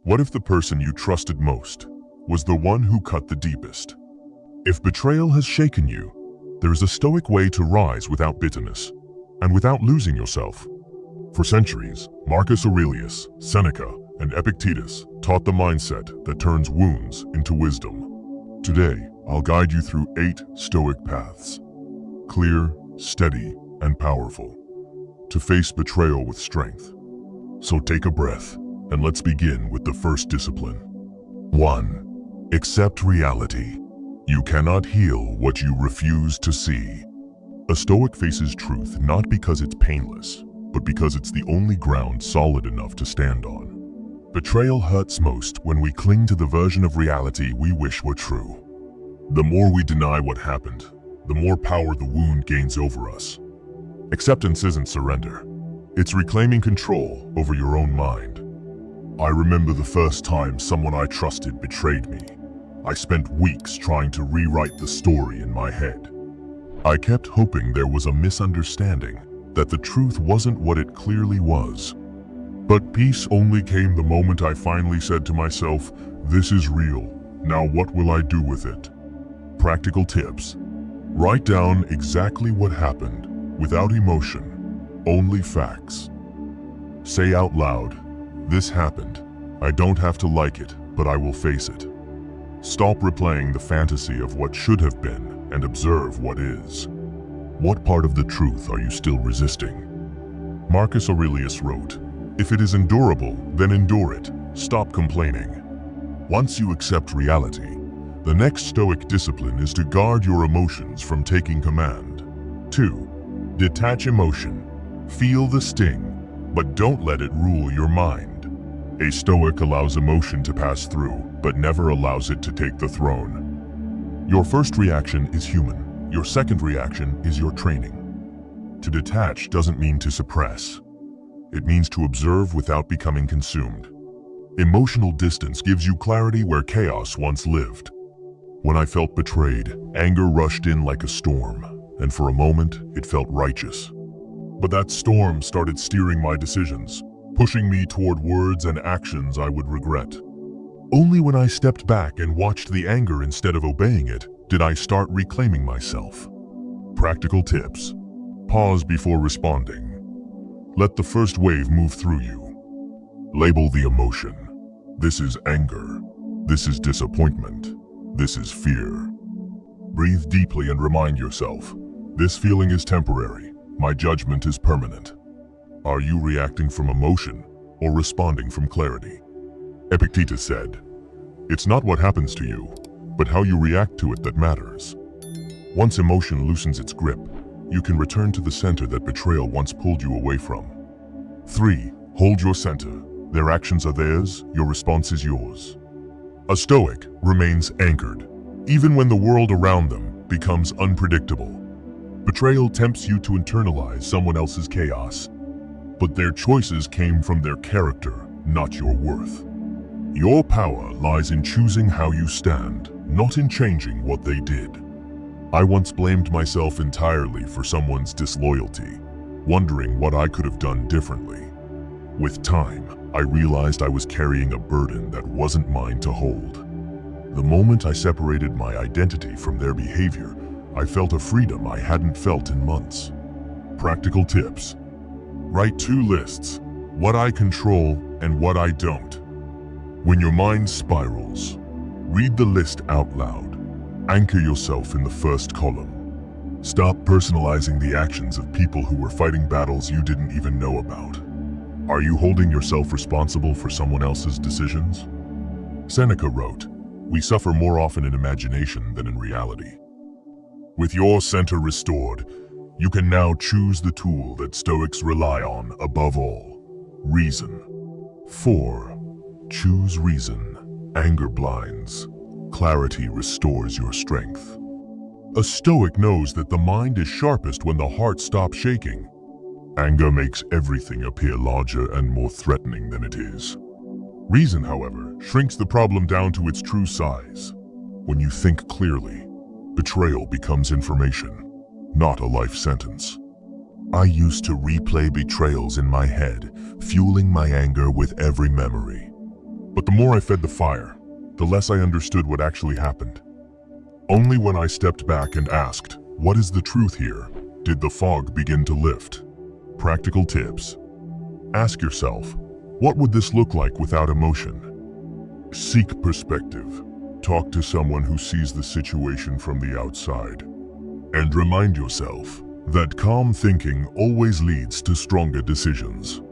What if the person you trusted most was the one who cut the deepest? If betrayal has shaken you, there is a Stoic way to rise without bitterness and without losing yourself. For centuries, Marcus Aurelius, Seneca, and Epictetus taught the mindset that turns wounds into wisdom. Today, I'll guide you through 8 Stoic paths, clear, steady, and powerful, to face betrayal with strength. So take a breath, and let's begin with the first discipline. 1. Accept reality. You cannot heal what you refuse to see. A Stoic faces truth not because it's painless, but because it's the only ground solid enough to stand on. Betrayal hurts most when we cling to the version of reality we wish were true. The more we deny what happened, the more power the wound gains over us. Acceptance isn't surrender. It's reclaiming control over your own mind. I remember the first time someone I trusted betrayed me. I spent weeks trying to rewrite the story in my head. I kept hoping there was a misunderstanding, that the truth wasn't what it clearly was. But peace only came the moment I finally said to myself, "This is real. Now what will I do with it?" Practical tips. Write down exactly what happened, without emotion, only facts. Say out loud, "This happened. I don't have to like it, but I will face it." Stop replaying the fantasy of what should have been and observe what is. What part of the truth are you still resisting? Marcus Aurelius wrote, "If it is endurable, then endure it. Stop complaining." Once you accept reality, the next Stoic discipline is to guard your emotions from taking command. 2. Detach emotion. Feel the sting, but don't let it rule your mind. A Stoic allows emotion to pass through, but never allows it to take the throne. Your first reaction is human. Your second reaction is your training. To detach doesn't mean to suppress. It means to observe without becoming consumed. Emotional distance gives you clarity where chaos once lived. When I felt betrayed, anger rushed in like a storm, and for a moment, it felt righteous. But that storm started steering my decisions, pushing me toward words and actions I would regret. Only when I stepped back and watched the anger instead of obeying it, did I start reclaiming myself. Practical tips. Pause before responding. Let the first wave move through you. Label the emotion. This is anger. This is disappointment. This is fear. Breathe deeply and remind yourself, this feeling is temporary. My judgment is permanent. Are you reacting from emotion or responding from clarity? Epictetus said, "It's not what happens to you, but how you react to it that matters." Once emotion loosens its grip, you can return to the center that betrayal once pulled you away from. 3. Hold your center. Their actions are theirs, your response is yours. A Stoic remains anchored, even when the world around them becomes unpredictable. Betrayal tempts you to internalize someone else's chaos, but their choices came from their character, not your worth. Your power lies in choosing how you stand, not in changing what they did. I once blamed myself entirely for someone's disloyalty, wondering what I could have done differently. With time, I realized I was carrying a burden that wasn't mine to hold. The moment I separated my identity from their behavior, I felt a freedom I hadn't felt in months. Practical tips. Write 2 lists, what I control and what I don't. When your mind spirals, read the list out loud. Anchor yourself in the first column. Stop personalizing the actions of people who were fighting battles you didn't even know about. Are you holding yourself responsible for someone else's decisions? Seneca wrote, "We suffer more often in imagination than in reality." With your center restored, you can now choose the tool that Stoics rely on above all, reason. 4. Choose reason. Anger blinds. Clarity restores your strength. A Stoic knows that the mind is sharpest when the heart stops shaking. Anger makes everything appear larger and more threatening than it is. Reason, however, shrinks the problem down to its true size. When you think clearly, betrayal becomes information, not a life sentence. I used to replay betrayals in my head, fueling my anger with every memory. But But the more I fed the fire, the less I understood what actually happened. Only when I stepped back and asked, "What is the truth here?" did the fog begin to lift. Practical tips. Ask yourself, what would this look like without emotion? Seek perspective. Talk to someone who sees the situation from the outside. And remind yourself that calm thinking always leads to stronger decisions.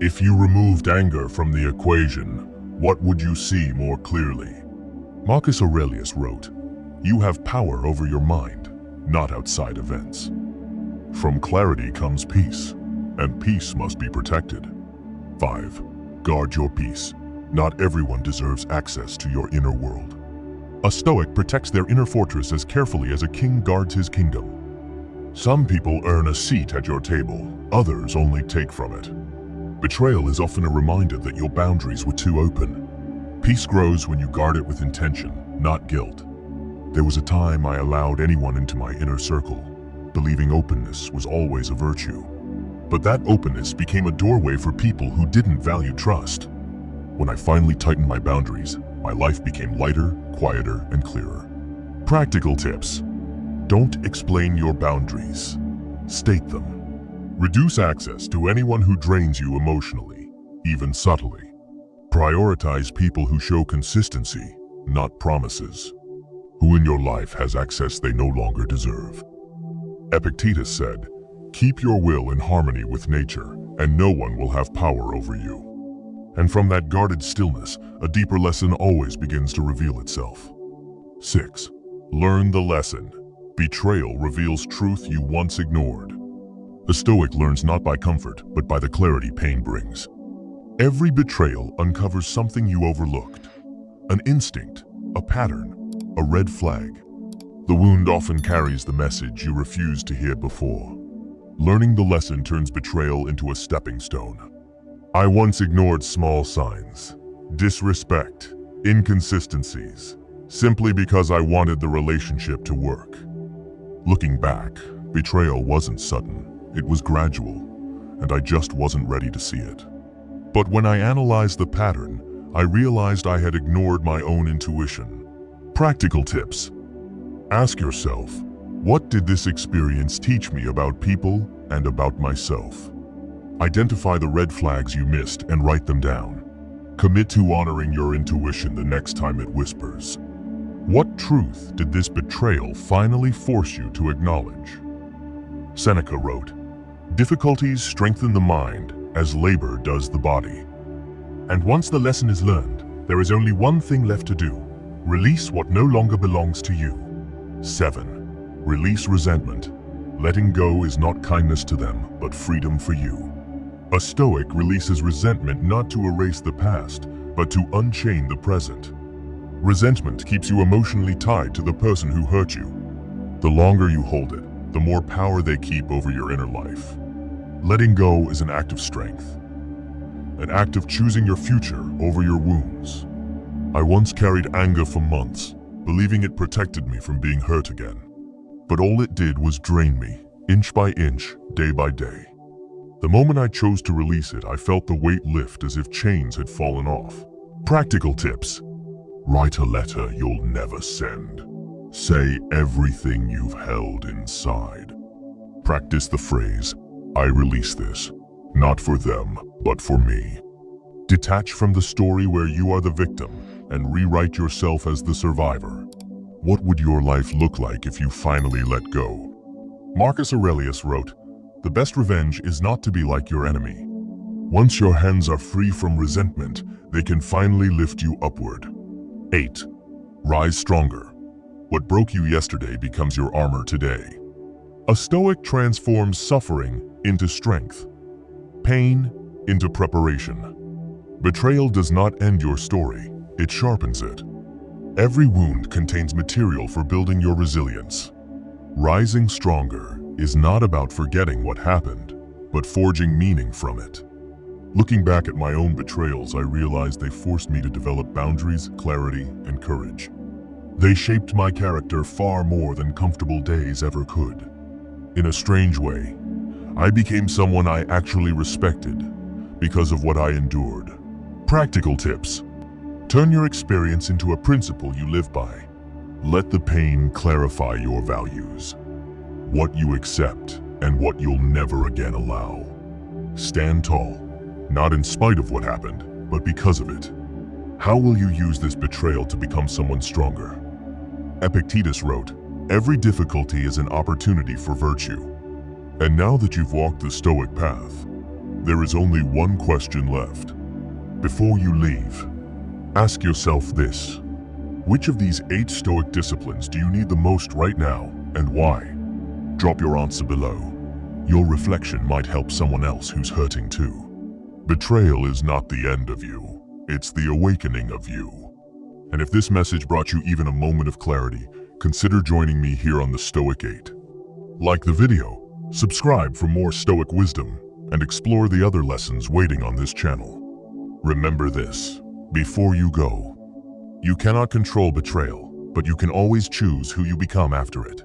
If you removed anger from the equation, what would you see more clearly? Marcus Aurelius wrote, "You have power over your mind, not outside events." From clarity comes peace, and peace must be protected. 5. Guard your peace. Not everyone deserves access to your inner world. A Stoic protects their inner fortress as carefully as a king guards his kingdom. Some people earn a seat at your table, others only take from it. Betrayal is often a reminder that your boundaries were too open. Peace grows when you guard it with intention, not guilt. There was a time I allowed anyone into my inner circle, believing openness was always a virtue. But that openness became a doorway for people who didn't value trust. When I finally tightened my boundaries, my life became lighter, quieter, and clearer. Practical tips. Don't explain your boundaries. State them. Reduce access to anyone who drains you emotionally, even subtly. Prioritize people who show consistency, not promises. Who in your life has access they no longer deserve? Epictetus said, "Keep your will in harmony with nature, and no one will have power over you." And from that guarded stillness, a deeper lesson always begins to reveal itself. 6. Learn the lesson. Betrayal reveals truth you once ignored. The Stoic learns not by comfort, but by the clarity pain brings. Every betrayal uncovers something you overlooked. An instinct, a pattern, a red flag. The wound often carries the message you refused to hear before. Learning the lesson turns betrayal into a stepping stone. I once ignored small signs, disrespect, inconsistencies, simply because I wanted the relationship to work. Looking back, betrayal wasn't sudden, it was gradual, and I just wasn't ready to see it. But when I analyzed the pattern, I realized I had ignored my own intuition. Practical tips. Ask yourself, what did this experience teach me about people and about myself? Identify the red flags you missed and write them down. Commit to honoring your intuition the next time it whispers. What truth did this betrayal finally force you to acknowledge? Seneca wrote, "Difficulties strengthen the mind as labor does the body." And once the lesson is learned, there is only one thing left to do. Release what no longer belongs to you. 7. Release resentment. Letting go is not kindness to them, but freedom for you. A Stoic releases resentment not to erase the past, but to unchain the present. Resentment keeps you emotionally tied to the person who hurt you. The longer you hold it, the more power they keep over your inner life. Letting go is an act of strength, an act of choosing your future over your wounds. I once carried anger for months, believing it protected me from being hurt again. But all it did was drain me, inch by inch, day by day. The moment I chose to release it, I felt the weight lift as if chains had fallen off. Practical tips. Write a letter you'll never send. Say everything you've held inside. Practice the phrase, "I release this, not for them, but for me." Detach from the story where you are the victim and rewrite yourself as the survivor. What would your life look like if you finally let go? Marcus Aurelius wrote, "The best revenge is not to be like your enemy. Once your hands are free from resentment, they can finally lift you upward." 8. Rise stronger. What broke you yesterday becomes your armor today. A Stoic transforms suffering into strength, pain into preparation. Betrayal does not end your story, it sharpens it. Every wound contains material for building your resilience. Rising stronger is not about forgetting what happened, but forging meaning from it. Looking back at my own betrayals, I realized they forced me to develop boundaries, clarity, and courage. They shaped my character far more than comfortable days ever could. In a strange way, I became someone I actually respected because of what I endured. Practical tips. Turn your experience into a principle you live by. Let the pain clarify your values, what you accept and what you'll never again allow. Stand tall, not in spite of what happened, but because of it. How will you use this betrayal to become someone stronger? Epictetus wrote, "Every difficulty is an opportunity for virtue." And now that you've walked the Stoic path, there is only one question left. Before you leave, ask yourself this: which of these 8 Stoic disciplines do you need the most right now, and why? Drop your answer below. Your reflection might help someone else who's hurting too. Betrayal is not the end of you, it's the awakening of you. And if this message brought you even a moment of clarity, consider joining me here on the Stoic 8. Like the video, subscribe for more Stoic wisdom, and explore the other lessons waiting on this channel. Remember this: before you go, you cannot control betrayal, but you can always choose who you become after it.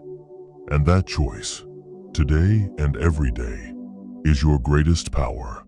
And that choice, today and every day, is your greatest power.